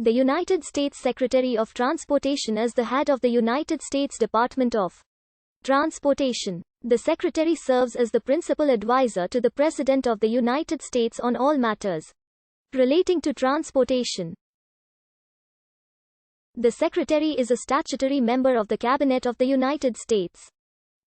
The United States Secretary of Transportation is the head of the United States Department of Transportation. The Secretary serves as the principal advisor to the President of the United States on all matters relating to transportation. The Secretary is a statutory member of the Cabinet of the United States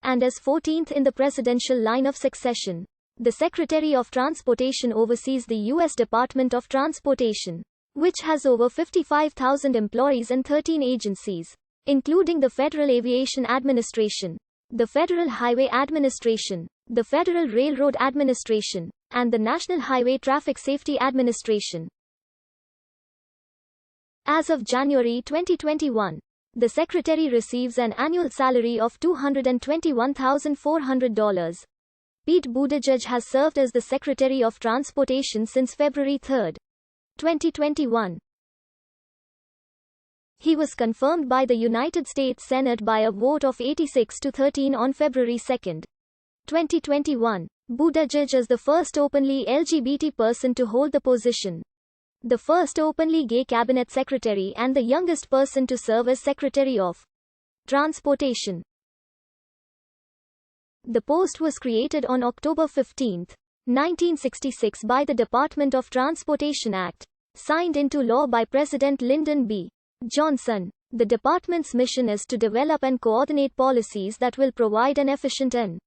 and is 14th in the presidential line of succession. The Secretary of Transportation oversees the U.S. Department of Transportation, which has over 55,000 employees and 13 agencies, including the Federal Aviation Administration, the Federal Highway Administration, the Federal Railroad Administration, and the National Highway Traffic Safety Administration. As of January 2021, the Secretary receives an annual salary of $221,400. Pete Buttigieg has served as the Secretary of Transportation since February 3, 2021. He was confirmed by the United States Senate by a vote of 86-13 on February 2, 2021. Buttigieg is the first openly LGBT person to hold the position, the first openly gay cabinet secretary, and the youngest person to serve as Secretary of Transportation. The post was created on October 15, 1966 by the Department of Transportation Act, signed into law by President Lyndon B. Johnson. The department's mission is to develop and coordinate policies that will provide an efficient and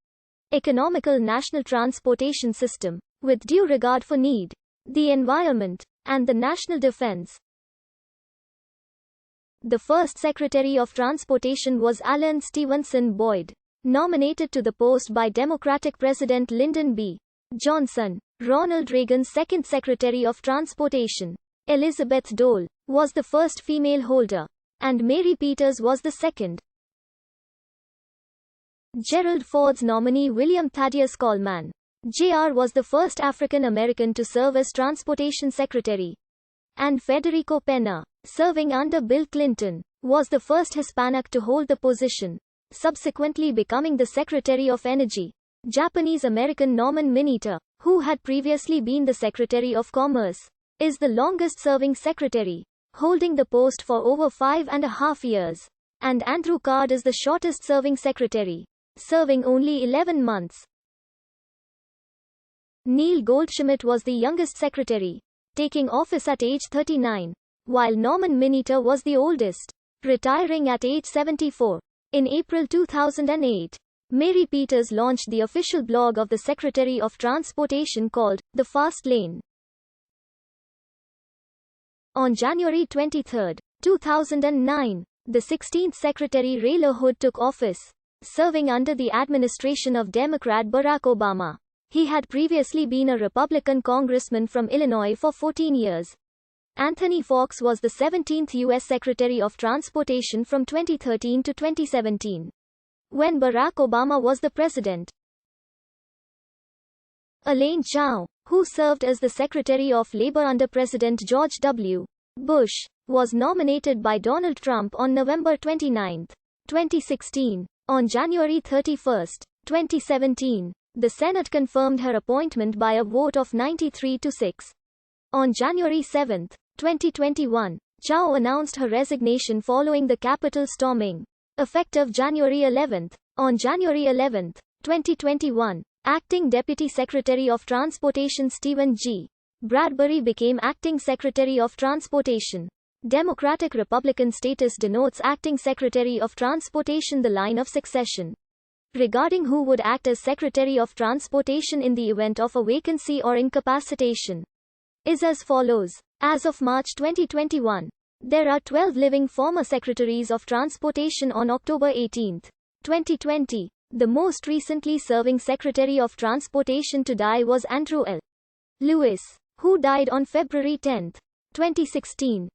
economical national transportation system, with due regard for need, the environment, and the national defense. The first Secretary of Transportation was Alan Stevenson Boyd, nominated to the post by Democratic President Lyndon B. Johnson. Ronald Reagan's second Secretary of Transportation, Elizabeth Dole, was the first female holder, and Mary Peters was the second. Gerald Ford's nominee William Thaddeus Coleman, Jr. was the first African American to serve as Transportation Secretary, and Federico Pena, serving under Bill Clinton, was the first Hispanic to hold the position, subsequently becoming the Secretary of Energy. Japanese-American Norman Mineta, who had previously been the Secretary of Commerce, is the longest-serving secretary, holding the post for over 5.5 years, and Andrew Card is the shortest-serving secretary, serving only 11 months. Neil Goldschmidt was the youngest secretary, taking office at age 39, while Norman Mineta was the oldest, retiring at age 74. In April 2008, Mary Peters launched the official blog of the Secretary of Transportation called The Fast Lane. On January 23, 2009, the 16th Secretary Ray LaHood took office, serving under the administration of Democrat Barack Obama. He had previously been a Republican congressman from Illinois for 14 years. Anthony Fox was the 17th U.S. Secretary of Transportation from 2013 to 2017, when Barack Obama was the president. Elaine Chao, who served as the Secretary of Labor under President George W. Bush, was nominated by Donald Trump on November 29, 2016. On January 31, 2017, the Senate confirmed her appointment by a vote of 93-6. On January 7, 2021, Chao announced her resignation following the Capitol storming, effective January 11. On January 11, 2021, Acting Deputy Secretary of Transportation Stephen G. Bradbury became Acting Secretary of Transportation. Democratic-Republican status denotes Acting Secretary of Transportation. The line of succession regarding who would act as Secretary of Transportation in the event of a vacancy or incapacitation is as follows. As of March 2021, there are 12 living former Secretaries of Transportation. On October 18, 2020, the most recently serving Secretary of Transportation to die was Andrew L. Lewis, who died on February 10, 2016.